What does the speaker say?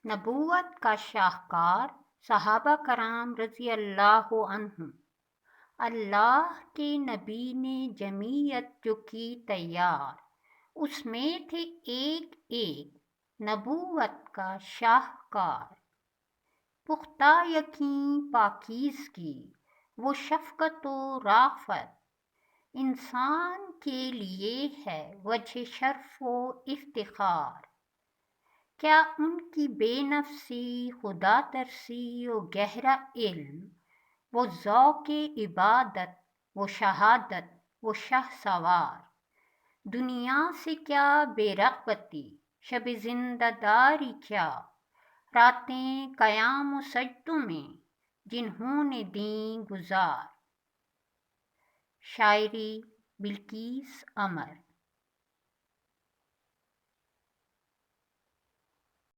نبوت کا شاہکار صحابہ کرام رضی اللہ عنہم۔ اللہ کے نبی نے جمعیت جو کی تیار، اس میں تھے ایک ایک نبوت کا شاہکار۔ پختہ یقین پاکیزگی وہ شفقت و رافت، انسان کے لیے ہے وجہ شرف و افتخار۔ کیا ان کی بے نفسی، خدا ترسی و گہرا علم، وہ ذوق عبادت، وہ شہادت، وہ شہسوار۔ دنیا سے کیا بے رغبتی، شب زندہ داری کیا، راتیں قیام و سجدوں میں جنہوں نے دیں گزار۔ شاعری بلقیس عمر۔